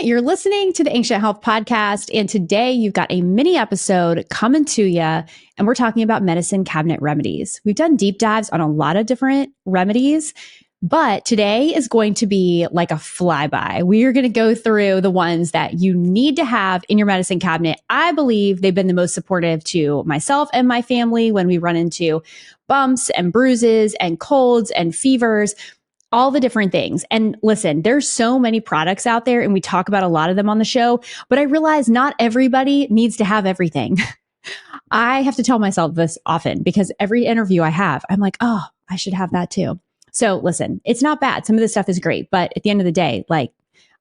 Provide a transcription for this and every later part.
You're listening to the Ancient Health Podcast, and today you've got a mini episode coming to you, and we're talking about medicine cabinet remedies. We've done deep dives on a lot of different remedies, but today is going to be like a flyby. We are going to go through the ones that you need to have in your medicine cabinet. I believe they've been the most supportive to myself and my family when we run into bumps and bruises and colds and fevers, all the different things. And listen, there's so many products out there and we talk about a lot of them on the show, but I realize not everybody needs to have everything. I have to tell myself this often because every interview I have, I'm like, oh, I should have that too. So listen, it's not bad. Some of this stuff is great, but at the end of the day, like,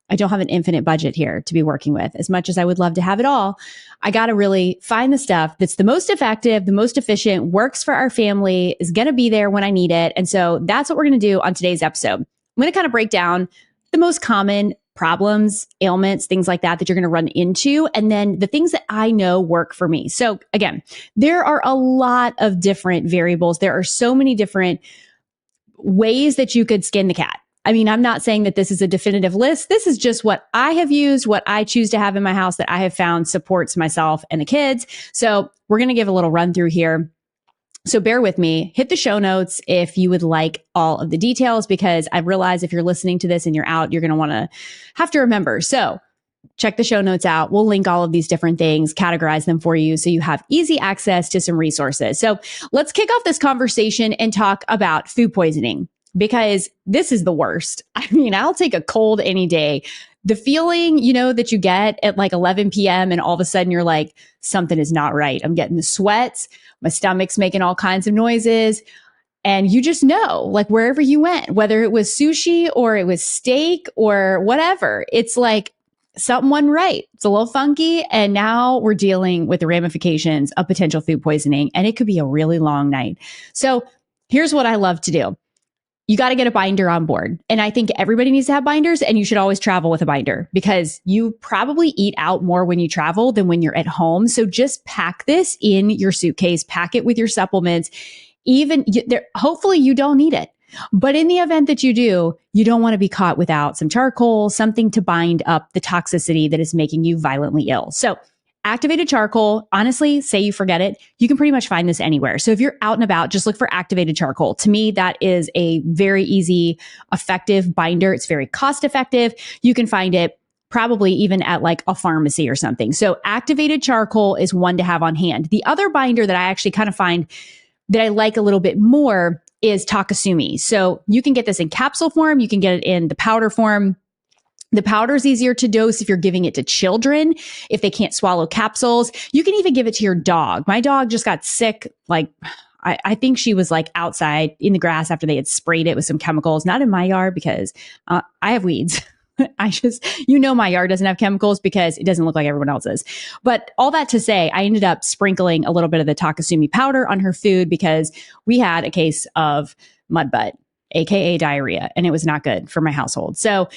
I don't have an infinite budget here to be working with. As much as I would love to have it all, I got to really find the stuff that's the most effective, the most efficient, works for our family, is going to be there when I need it. And so that's what we're going to do on today's episode. I'm going to kind of break down the most common problems, ailments, things like that you're going to run into, and then the things that I know work for me. So again, there are a lot of different variables. There are so many different ways that you could skin the cat. I mean, I'm not saying that this is a definitive list. This is just what I have used, what I choose to have in my house that I have found supports myself and the kids. So we're going to give a little run through here. So bear with me, hit the show notes if you would like all of the details, because I realize if you're listening to this and you're out, you're going to want to have to remember. So check the show notes out. We'll link all of these different things, categorize them for you so you have easy access to some resources. So let's kick off this conversation and talk about food poisoning, because this is the worst. I mean, I'll take a cold any day. The feeling, that you get at like 11 p.m. and all of a sudden you're like, something is not right. I'm getting the sweats. My stomach's making all kinds of noises. And you just know, like wherever you went, whether it was sushi or it was steak or whatever, it's like something wasn't right. It's a little funky. And now we're dealing with the ramifications of potential food poisoning. And it could be a really long night. So here's what I love to do. You got to get a binder on board. And I think everybody needs to have binders, and you should always travel with a binder because you probably eat out more when you travel than when you're at home. So just pack this in your suitcase, pack it with your supplements. Hopefully you don't need it. But in the event that you do, you don't want to be caught without some charcoal, something to bind up the toxicity that is making you violently ill. So activated charcoal, honestly, say you forget it, you can pretty much find this anywhere. So if you're out and about, just look for activated charcoal. To me, that is a very easy, effective binder. It's very cost effective. You can find it probably even at like a pharmacy or something. So activated charcoal is one to have on hand. The other binder that I actually kind of find that I like a little bit more is takasumi. So you can get this in capsule form. You can get it in the powder form. The powder is easier to dose if you're giving it to children, if they can't swallow capsules. You can even give it to your dog. My dog just got sick. Like, I think she was like outside in the grass after they had sprayed it with some chemicals, not in my yard because I have weeds. My yard doesn't have chemicals because it doesn't look like everyone else's. But all that to say, I ended up sprinkling a little bit of the takasumi powder on her food because we had a case of mud butt, AKA diarrhea, and it was not good for my household. So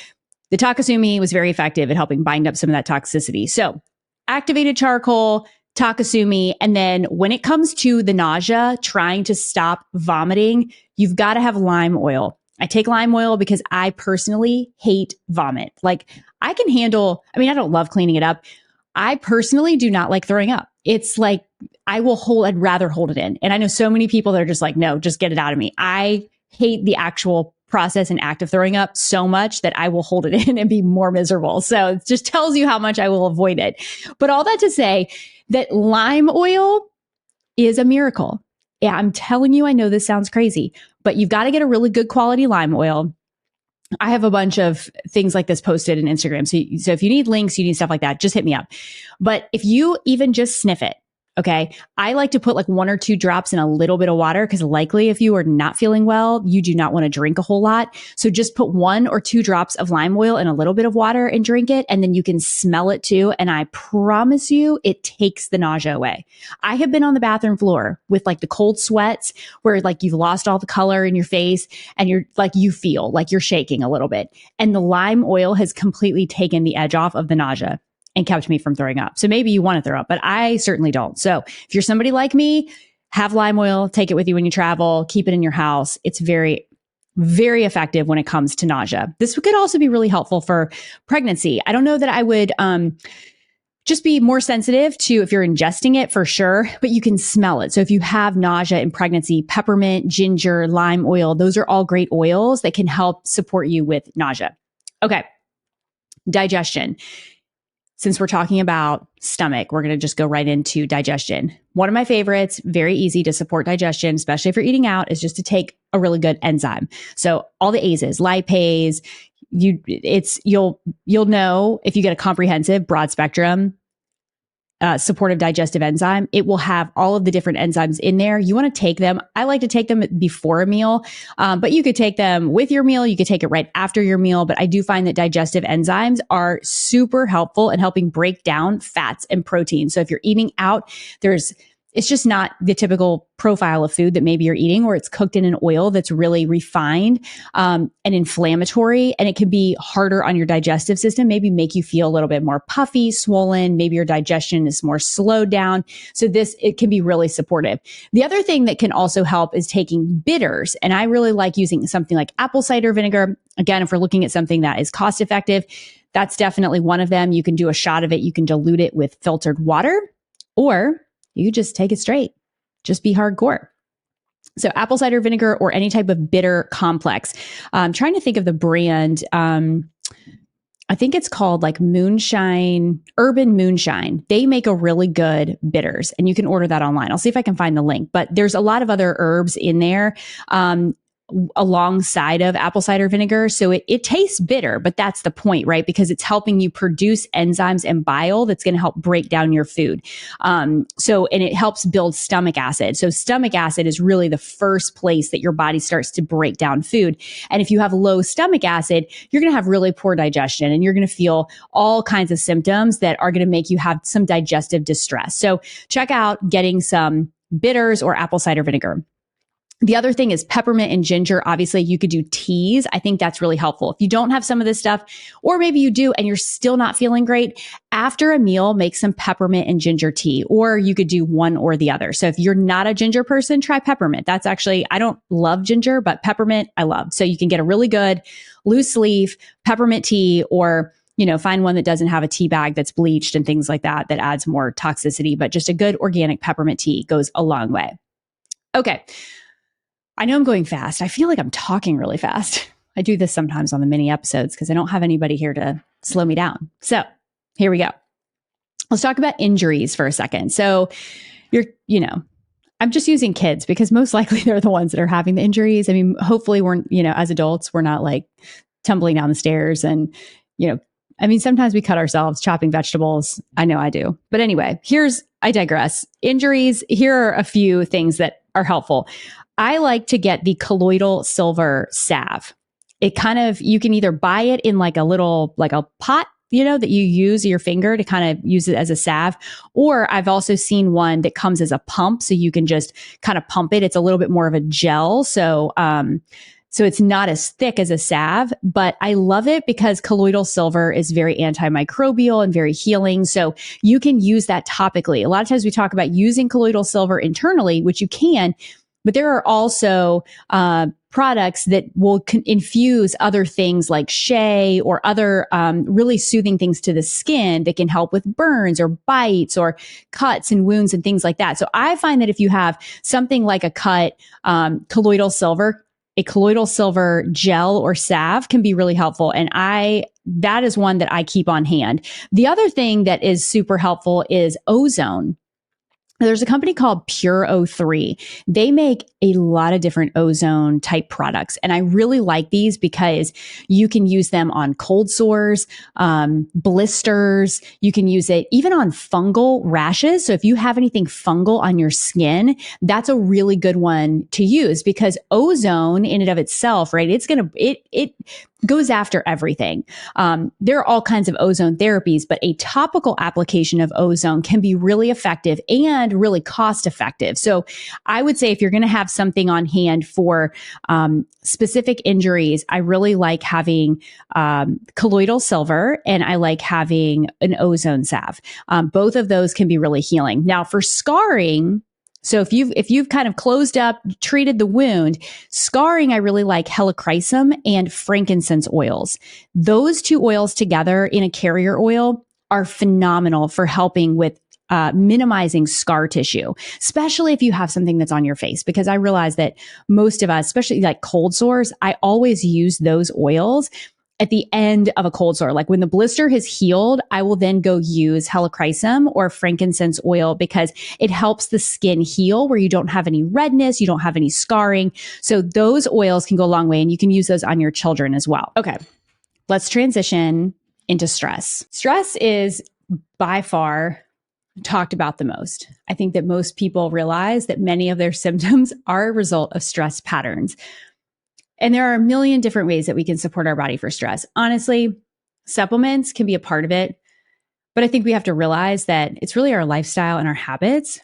the takasumi was very effective at helping bind up some of that toxicity. So activated charcoal, takasumi, and then when it comes to the nausea, trying to stop vomiting, you've got to have lime oil. I take lime oil because I personally hate vomit. Like I can handle, I don't love cleaning it up. I personally do not like throwing up. It's like, I'd rather hold it in. And I know so many people that are just like, no, just get it out of me. I hate the actual process and act of throwing up so much that I will hold it in and be more miserable. So it just tells you how much I will avoid it. But all that to say that lime oil is a miracle. Yeah, I'm telling you, I know this sounds crazy, but you've got to get a really good quality lime oil. I have a bunch of things like this posted on Instagram. So if you need links, you need stuff like that, just hit me up. But if you even just sniff it, okay, I like to put like 1 or 2 drops in a little bit of water because likely if you are not feeling well, you do not want to drink a whole lot. So just put 1 or 2 drops of lime oil in a little bit of water and drink it. And then you can smell it too. And I promise you, it takes the nausea away. I have been on the bathroom floor with like the cold sweats where like you've lost all the color in your face and you're like, you feel like you're shaking a little bit. And the lime oil has completely taken the edge off of the nausea and kept me from throwing up. So maybe you want to throw up, but I certainly don't. So if you're somebody like me, have lime oil, take it with you when you travel, keep it in your house. It's very, very effective when it comes to nausea. This could also be really helpful for pregnancy. I don't know that I would just be more sensitive to if you're ingesting it for sure, but you can smell it. So if you have nausea in pregnancy, peppermint, ginger, lime oil, those are all great oils that can help support you with nausea. Okay. Digestion. Since we're talking about stomach, we're going to just go right into digestion. One of my favorites, very easy to support digestion, especially if you're eating out, is just to take a really good enzyme. So all the ASEs, lipase, you'll know if you get a comprehensive broad spectrum supportive digestive enzyme, it will have all of the different enzymes in there. You want to take them. I like to take them before a meal, but you could take them with your meal. You could take it right after your meal. But I do find that digestive enzymes are super helpful in helping break down fats and proteins. So if you're eating out, it's just not the typical profile of food that maybe you're eating, or it's cooked in an oil that's really refined and inflammatory, and it can be harder on your digestive system, maybe make you feel a little bit more puffy, swollen, maybe your digestion is more slowed down. So it can be really supportive. The other thing that can also help is taking bitters, and I really like using something like apple cider vinegar. Again, if we're looking at something that is cost effective, that's definitely one of them. You can do a shot of it. You can dilute it with filtered water, or you just take it straight. Just be hardcore. So apple cider vinegar or any type of bitter complex. I'm trying to think of the brand. I think it's called like Moonshine, Urban Moonshine. They make a really good bitters, and you can order that online. I'll see if I can find the link, but there's a lot of other herbs in there. Alongside of apple cider vinegar. So it tastes bitter, but that's the point, right? Because it's helping you produce enzymes and bile that's going to help break down your food. And it helps build stomach acid. So stomach acid is really the first place that your body starts to break down food. And if you have low stomach acid, you're going to have really poor digestion, and you're going to feel all kinds of symptoms that are going to make you have some digestive distress. So check out getting some bitters or apple cider vinegar. The other thing is peppermint and ginger. Obviously, you could do teas. I think that's really helpful. If you don't have some of this stuff, or maybe you do and you're still not feeling great, after a meal, make some peppermint and ginger tea, or you could do one or the other. So if you're not a ginger person, try peppermint. That's actually, I don't love ginger, but peppermint I love. So you can get a really good loose leaf peppermint tea, or find one that doesn't have a tea bag that's bleached and things like that adds more toxicity, but just a good organic peppermint tea goes a long way. Okay. I know I'm going fast. I feel like I'm talking really fast. I do this sometimes on the mini episodes because I don't have anybody here to slow me down. So here we go. Let's talk about injuries for a second. So I'm just using kids because most likely they're the ones that are having the injuries. I mean, hopefully we're, as adults, we're not like tumbling down the stairs and, sometimes we cut ourselves chopping vegetables. I know I do. But anyway, I digress. Injuries, here are a few things that are helpful. I like to get the colloidal silver salve. You can either buy it in like a pot, that you use your finger to kind of use it as a salve. Or I've also seen one that comes as a pump. So you can just kind of pump it. It's a little bit more of a gel. So it's not as thick as a salve, but I love it because colloidal silver is very antimicrobial and very healing. So you can use that topically. A lot of times we talk about using colloidal silver internally, which you can, but there are also products that will infuse other things like shea or other really soothing things to the skin that can help with burns or bites or cuts and wounds and things like that. So I find that if you have something like a cut, colloidal silver, a colloidal silver gel or salve can be really helpful. And that is one that I keep on hand. The other thing that is super helpful is ozone. There's a company called Pure O3. They make a lot of different ozone type products. And I really like these because you can use them on cold sores, blisters. You can use it even on fungal rashes. So if you have anything fungal on your skin, that's a really good one to use because ozone in and of itself, right? It goes after everything. There are all kinds of ozone therapies, but a topical application of ozone can be really effective and really cost effective. So I would say if you're going to have something on hand for specific injuries, I really like having colloidal silver and I like having an ozone salve. Both of those can be really healing. Now for scarring, So if you've kind of closed up, treated the wound, scarring, I really like helichrysum and frankincense oils. Those two oils together in a carrier oil are phenomenal for helping with minimizing scar tissue, especially if you have something that's on your face. Because I realize that most of us, especially like cold sores, I always use those oils at the end of a cold sore. Like when the blister has healed, I will then go use helichrysum or frankincense oil because it helps the skin heal where you don't have any redness, you don't have any scarring. So those oils can go a long way, and you can use those on your children as well. Okay, let's transition into stress. Stress is by far talked about the most. I think that most people realize that many of their symptoms are a result of stress patterns. And there are a million different ways that we can support our body for stress. Honestly, supplements can be a part of it, but I think we have to realize that it's really our lifestyle and our habits,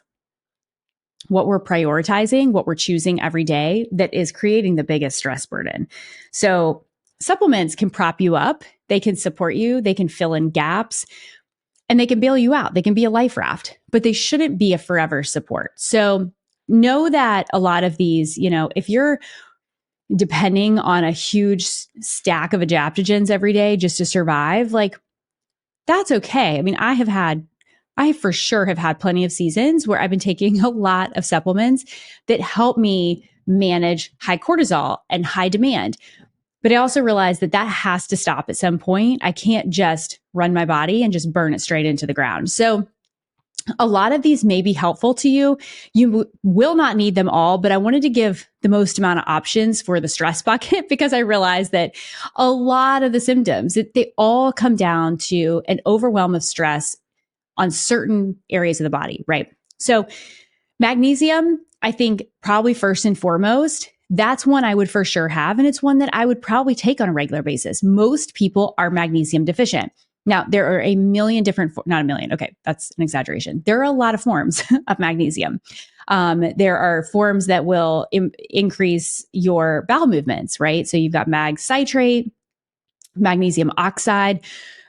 what we're prioritizing, what we're choosing every day that is creating the biggest stress burden. So supplements can prop you up, they can support you, they can fill in gaps, and they can bail you out. They can be a life raft, but they shouldn't be a forever support. So know that a lot of these, if you're depending on a huge stack of adaptogens every day just to survive, like that's okay. I mean, I for sure have had plenty of seasons where I've been taking a lot of supplements that help me manage high cortisol and high demand. But I also realized that that has to stop at some point. I can't just run my body and just burn it straight into the ground. So a lot of these may be helpful to you. You will not need them all, but I wanted to give the most amount of options for the stress bucket because I realized that a lot of the symptoms, they all come down to an overwhelm of stress on certain areas of the body, right? So magnesium, I think probably first and foremost, that's one I would for sure have. And it's one that I would probably take on a regular basis. Most people are magnesium deficient. Now, there are a million different, not a million, okay, that's an exaggeration. There are a lot of forms of magnesium. There are forms that will increase your bowel movements, right? So you've got mag citrate, magnesium oxide.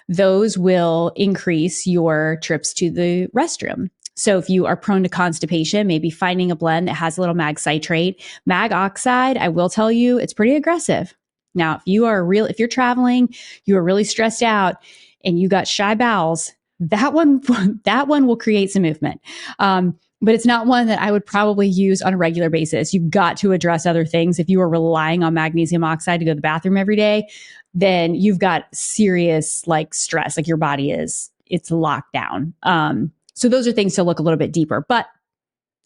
Those will increase your trips to the restroom. So if you are prone to constipation, maybe finding a blend that has a little mag citrate. Mag oxide, I will tell you, it's pretty aggressive. Now, if you're traveling, you are really stressed out, and you got shy bowels, that one will create some movement. But it's not one that I would probably use on a regular basis. You've got to address other things. If you are relying on magnesium oxide to go to the bathroom every day, then you've got serious stress, your body it's locked down. So those are things to look a little bit deeper, but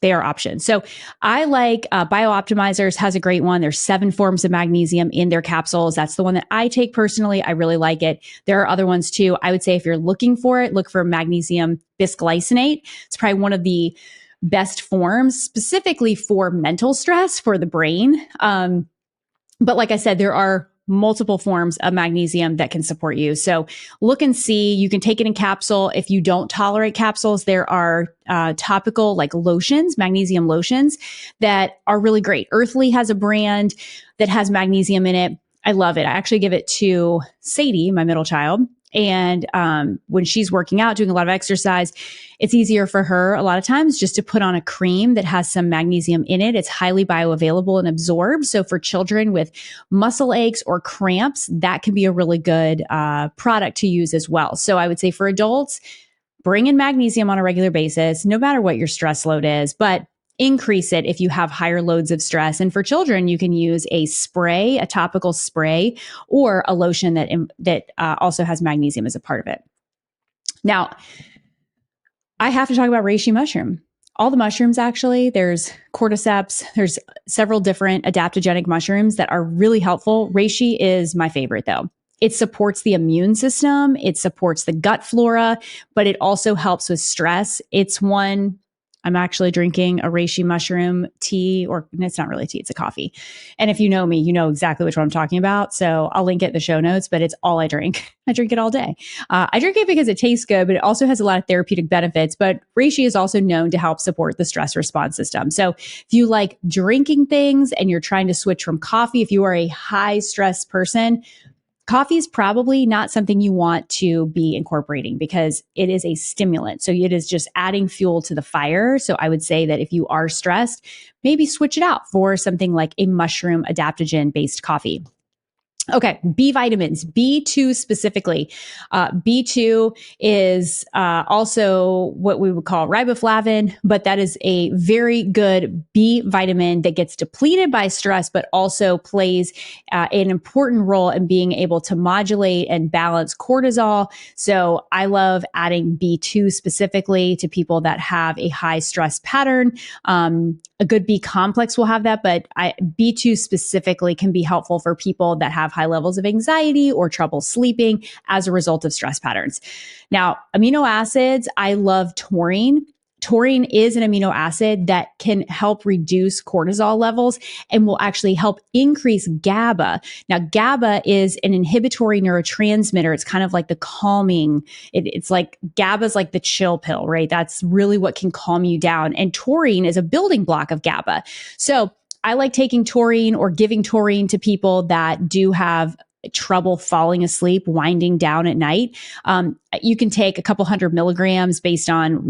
they are options. So I like BioOptimizers has a great one. There's 7 forms of magnesium in their capsules. That's the one that I take personally. I really like it. There are other ones too. I would say if you're looking for it, look for magnesium bisglycinate. It's probably one of the best forms specifically for mental stress for the brain. But like I said, there are multiple forms of magnesium that can support you. So look and see. You can take it in capsule. If you don't tolerate capsules, there are topical lotions, magnesium lotions that are really great. Earthly has a brand that has magnesium in it. I love it. I actually give it to Sadie, my middle child. And when she's working out, doing a lot of exercise, it's easier for her a lot of times just to put on a cream that has some magnesium in it. It's highly bioavailable and absorbed. So for children with muscle aches or cramps, that can be a really good product to use as well. So I would say for adults, bring in magnesium on a regular basis, no matter what your stress load is, but increase it if you have higher loads of stress. And for children, you can use a spray, a topical spray, or a lotion that also has magnesium as a part of it. Now, I have to talk about reishi mushroom. All the mushrooms, actually, there's cordyceps, there's several different adaptogenic mushrooms that are really helpful. Reishi is my favorite, though. It supports the immune system, it supports the gut flora, but it also helps with stress. It's one I'm actually drinking a reishi mushroom tea, or it's not really tea, it's a coffee. And if you know me, you know exactly which one I'm talking about. So I'll link it in the show notes, but it's all I drink. I drink it all day. I drink it because it tastes good, but it also has a lot of therapeutic benefits. But reishi is also known to help support the stress response system. So if you like drinking things and you're trying to switch from coffee, if you are a high stress person, Coffee is probably not something you want to be incorporating because it is a stimulant. So it is just adding fuel to the fire. So I would say that if you are stressed, maybe switch it out for something like a mushroom adaptogen based coffee. Okay, B vitamins, B2 specifically. B2 is also what we would call riboflavin, but that is a very good B vitamin that gets depleted by stress, but also plays an important role in being able to modulate and balance cortisol. So I love adding B2 specifically to people that have a high stress pattern. A good B complex will have that, but B2 specifically can be helpful for people that have high levels of anxiety or trouble sleeping as a result of stress patterns. Now, amino acids, I love taurine. Taurine is an amino acid that can help reduce cortisol levels and will actually help increase GABA. Now, GABA is an inhibitory neurotransmitter. It's kind of like the calming. It's like GABA is like the chill pill, right? That's really what can calm you down. And taurine is a building block of GABA. So I like taking taurine or giving taurine to people that do have trouble falling asleep, winding down at night. You can take a couple 100 milligrams based on,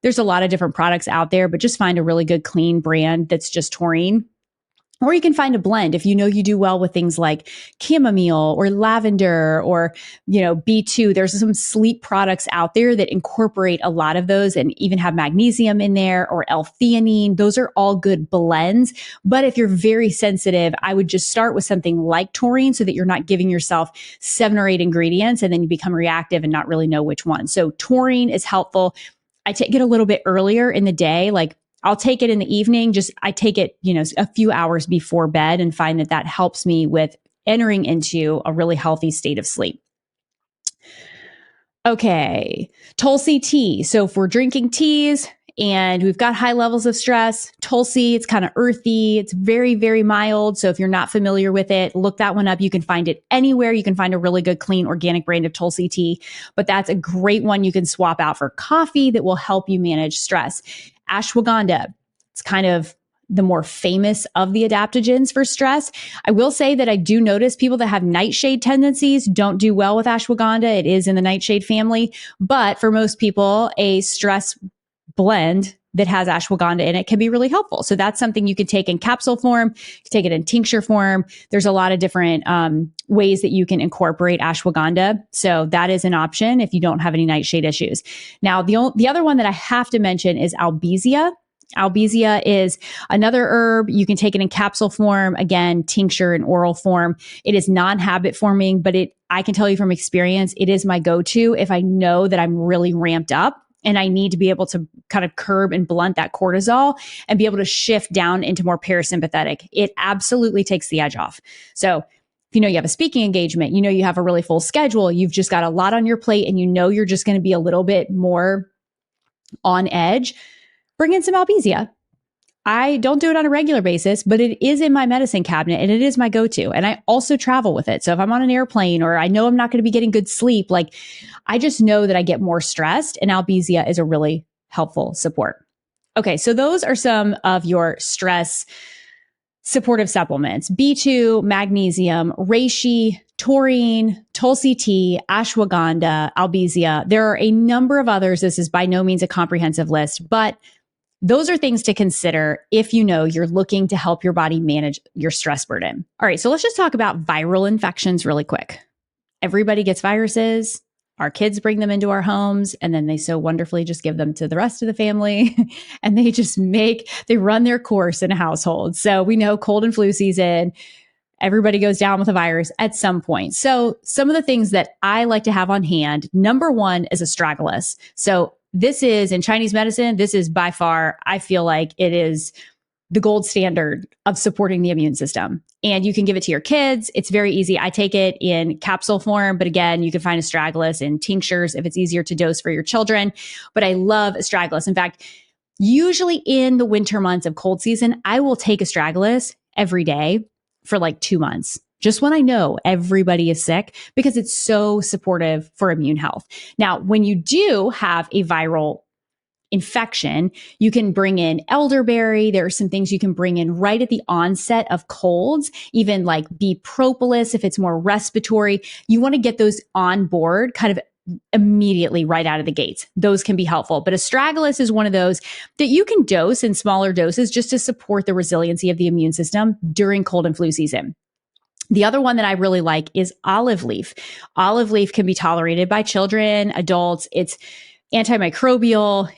there's a lot of different products out there, but just find a really good clean brand that's just taurine. Or you can find a blend if you know you do well with things like chamomile or lavender or, B2. There's some sleep products out there that incorporate a lot of those and even have magnesium in there or L-theanine. Those are all good blends. But if you're very sensitive, I would just start with something like taurine so that you're not giving yourself 7 or 8 ingredients and then you become reactive and not really know which one. So taurine is helpful. I take it a little bit earlier in the day, like I'll take it in the evening. I take it, a few hours before bed and find that helps me with entering into a really healthy state of sleep. Okay. Tulsi tea. So if we're drinking teas and we've got high levels of stress, Tulsi, it's kind of earthy. It's very, very mild. So if you're not familiar with it, look that one up. You can find it anywhere. You can find a really good, clean, organic brand of Tulsi tea, but that's a great one you can swap out for coffee that will help you manage stress. Ashwagandha, it's kind of the more famous of the adaptogens for stress. I will say that I do notice people that have nightshade tendencies don't do well with ashwagandha. It is in the nightshade family, but for most people, a stress blend that has ashwagandha in it can be really helpful. So that's something you could take in capsule form, you can take it in tincture form. There's a lot of different ways that you can incorporate ashwagandha. So that is an option if you don't have any nightshade issues. Now, the other one that I have to mention is albizia. Albizia is another herb. You can take it in capsule form, again, tincture and oral form. It is non-habit forming, but I can tell you from experience, it is my go-to if I know that I'm really ramped up and I need to be able to kind of curb and blunt that cortisol and be able to shift down into more parasympathetic. It absolutely takes the edge off. So if you have a speaking engagement, you have a really full schedule, you've just got a lot on your plate and you're just going to be a little bit more on edge, bring in some albizia. I don't do it on a regular basis, but it is in my medicine cabinet and it is my go-to. And I also travel with it. So if I'm on an airplane or I know I'm not going to be getting good sleep, I just know that I get more stressed and albizia is a really helpful support. Okay. So those are some of your stress supportive supplements: B2, magnesium, reishi, taurine, Tulsi tea, ashwagandha, albizia. There are a number of others. This is by no means a comprehensive list, but those are things to consider if you're looking to help your body manage your stress burden. All right, so let's just talk about viral infections really quick. Everybody gets viruses. Our kids bring them into our homes, and then they so wonderfully just give them to the rest of the family, and they run their course in a household. So we know cold and flu season, everybody goes down with a virus at some point. So some of the things that I like to have on hand, number one is astragalus. So this is in Chinese medicine, this is by far, I feel like it is the gold standard of supporting the immune system. And you can give it to your kids. It's very easy. I take it in capsule form, but again, you can find astragalus in tinctures if it's easier to dose for your children. But I love astragalus. In fact, usually in the winter months of cold season, I will take astragalus every day for 2 months. Just when I know everybody is sick, because it's so supportive for immune health. Now, when you do have a viral infection, you can bring in elderberry. There are some things you can bring in right at the onset of colds, even like bee propolis if it's more respiratory. You want to get those on board kind of immediately right out of the gates. Those can be helpful. But astragalus is one of those that you can dose in smaller doses just to support the resiliency of the immune system during cold and flu season. The other one that I really like is olive leaf. Olive leaf can be tolerated by children, adults. It's antimicrobial,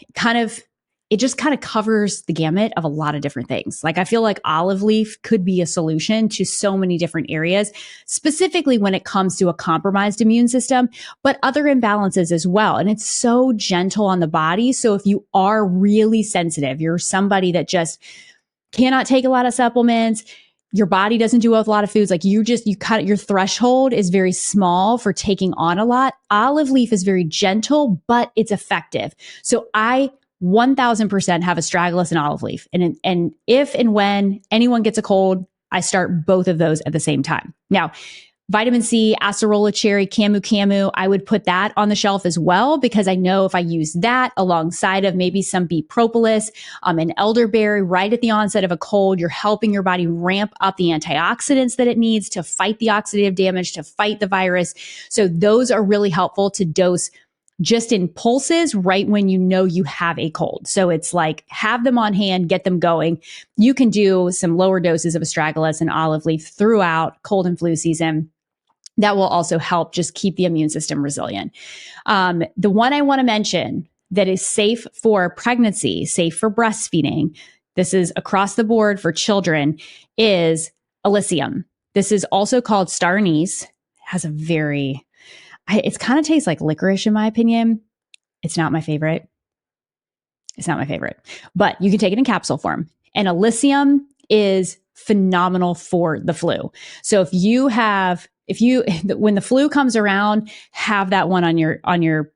it just kind of covers the gamut of a lot of different things. Like I feel like olive leaf could be a solution to so many different areas, specifically when it comes to a compromised immune system, but other imbalances as well. And it's so gentle on the body. So if you are really sensitive, you're somebody that just cannot take a lot of supplements, your body doesn't do a lot of foods, like you cut your threshold is very small for taking on a lot. Olive leaf is very gentle, but it's effective. So I 1000% have astragalus and olive leaf. And if and when anyone gets a cold, I start both of those at the same time. Now, vitamin C, acerola cherry, camu, I would put that on the shelf as well, because I know if I use that alongside of maybe some bee propolis, and elderberry right at the onset of a cold, you're helping your body ramp up the antioxidants that it needs to fight the oxidative damage, to fight the virus. So those are really helpful to dose just in pulses right when you know you have a cold. So it's like, have them on hand, get them going. You can do some lower doses of astragalus and olive leaf throughout cold and flu season. That will also help just keep the immune system resilient. The one I want to mention that is safe for pregnancy, safe for breastfeeding, this is across the board for children, is Elysium. This is also called star anise. It has it kind of tastes like licorice in my opinion. It's not my favorite. But you can take it in capsule form. And Elysium is phenomenal for the flu. So when the flu comes around, have that one on your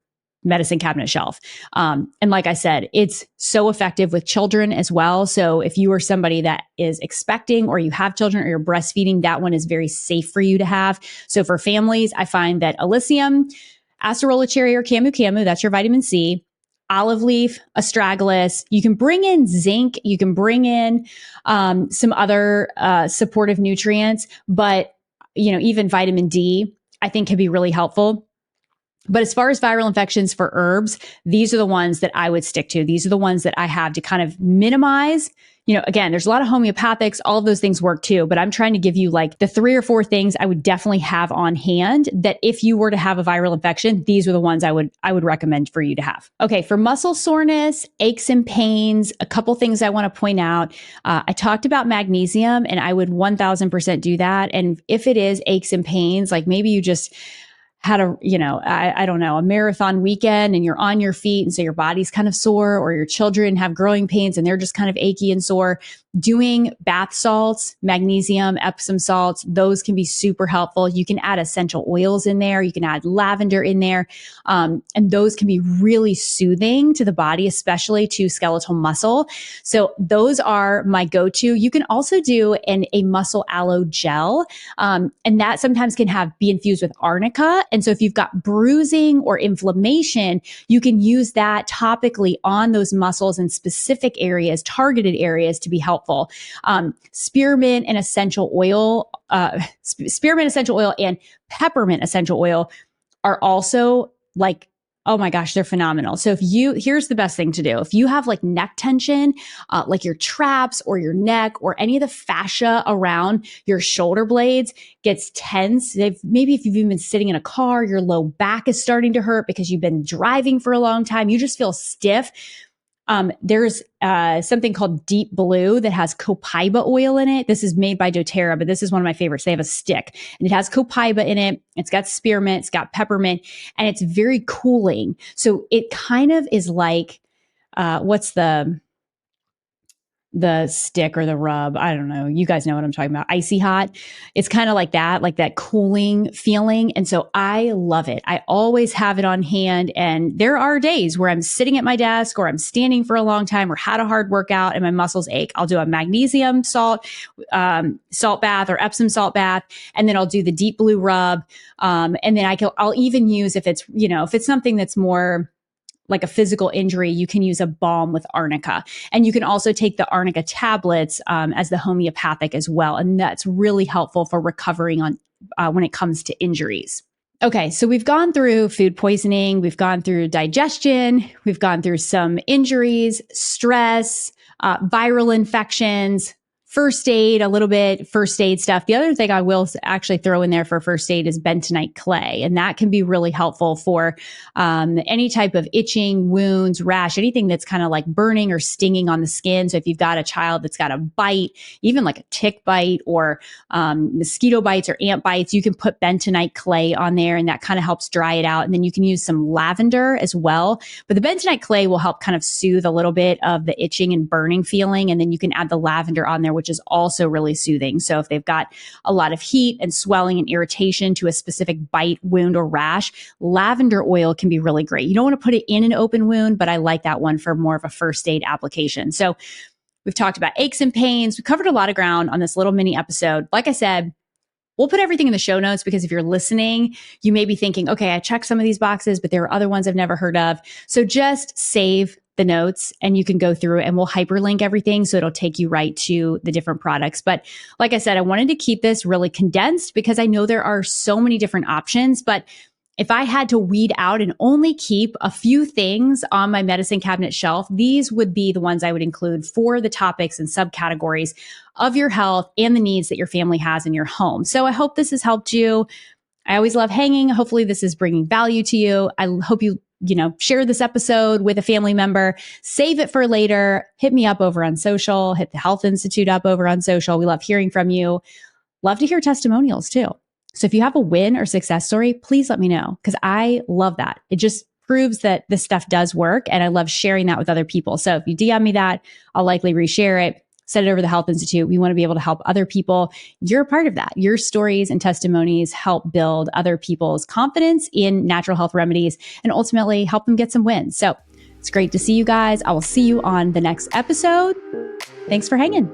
medicine cabinet shelf. And like I said, it's so effective with children as well. So if you are somebody that is expecting, or you have children, or you're breastfeeding, that one is very safe for you to have. So for families, I find that Elysium, acerola cherry, or camu, that's your vitamin C, olive leaf, astragalus. You can bring in zinc. You can bring in some other supportive nutrients, but even vitamin D, I think can be really helpful. But as far as viral infections for herbs, these are the ones that I would stick to. These are the ones that I have to kind of minimize. Again, there's a lot of homeopathics. All of those things work too, but I'm trying to give you like the 3 or 4 things I would definitely have on hand that if you were to have a viral infection, these are the ones I would recommend for you to have. Okay. For muscle soreness, aches and pains, a couple things I want to point out. I talked about magnesium, and I would 1000% do that. And if it is aches and pains, like maybe you just had I don't know, a marathon weekend and you're on your feet, and so your body's kind of sore, or your children have growing pains and they're just kind of achy and sore, doing bath salts, magnesium, Epsom salts, those can be super helpful. You can add essential oils in there. You can add lavender in there. And those can be really soothing to the body, especially to skeletal muscle. So those are my go-to. You can also do a muscle aloe gel. And that sometimes can be infused with arnica. And so if you've got bruising or inflammation, you can use that topically on those muscles in specific areas, targeted areas, to be helpful. Spearmint and essential oil and peppermint essential oil are also like, oh my gosh, they're phenomenal. So here's the best thing to do. If you have like neck tension, like your traps or your neck or any of the fascia around your shoulder blades gets tense, maybe if you've even been sitting in a car, your low back is starting to hurt because you've been driving for a long time, you just feel stiff. There's something called Deep Blue that has copaiba oil in it. This is made by doTERRA, but this is one of my favorites. They have a stick and it has copaiba in it. It's got spearmint, it's got peppermint, and it's very cooling. So it kind of is like, what's the stick or the rub? I don't know. You guys know what I'm talking about. Icy hot. It's kind of like that cooling feeling. And so I love it. I always have it on hand. And there are days where I'm sitting at my desk or I'm standing for a long time or had a hard workout and my muscles ache. I'll do a magnesium salt bath or Epsom salt bath. And then I'll do the Deep Blue rub. And then I'll even use, if it's something that's more like a physical injury, you can use a balm with arnica. And you can also take the arnica tablets as the homeopathic as well. And that's really helpful for recovering on when it comes to injuries. Okay, so we've gone through food poisoning, we've gone through digestion, we've gone through some injuries, stress, viral infections, first aid, a little bit first aid stuff. The other thing I will actually throw in there for first aid is bentonite clay. And that can be really helpful for any type of itching, wounds, rash, anything that's kind of like burning or stinging on the skin. So if you've got a child that's got a bite, even like a tick bite or mosquito bites or ant bites, you can put bentonite clay on there and that kind of helps dry it out. And then you can use some lavender as well. But the bentonite clay will help kind of soothe a little bit of the itching and burning feeling. And then you can add the lavender on there, which is also really soothing. So if they've got a lot of heat and swelling and irritation to a specific bite, wound, or rash, lavender oil can be really great. You don't want to put it in an open wound, but I like that one for more of a first aid application. So we've talked about aches and pains. We covered a lot of ground on this little mini episode. Like I said, we'll put everything in the show notes because if you're listening, you may be thinking, okay, I checked some of these boxes, but there are other ones I've never heard of. So just save the notes and you can go through and we'll hyperlink everything. So it'll take you right to the different products. But like I said, I wanted to keep this really condensed because I know there are so many different options, but if I had to weed out and only keep a few things on my medicine cabinet shelf, these would be the ones I would include for the topics and subcategories of your health and the needs that your family has in your home. So I hope this has helped you. I always love hanging. Hopefully this is bringing value to you. I hope you share this episode with a family member, save it for later, hit me up over on social, hit the Health Institute up over on social. We love hearing from you. Love to hear testimonials too. So if you have a win or success story, please let me know because I love that. It just proves that this stuff does work and I love sharing that with other people. So if you DM me that, I'll likely reshare it. Send it over to the Health Institute. We want to be able to help other people. You're a part of that. Your stories and testimonies help build other people's confidence in natural health remedies and ultimately help them get some wins. So it's great to see you guys. I will see you on the next episode. Thanks for hanging.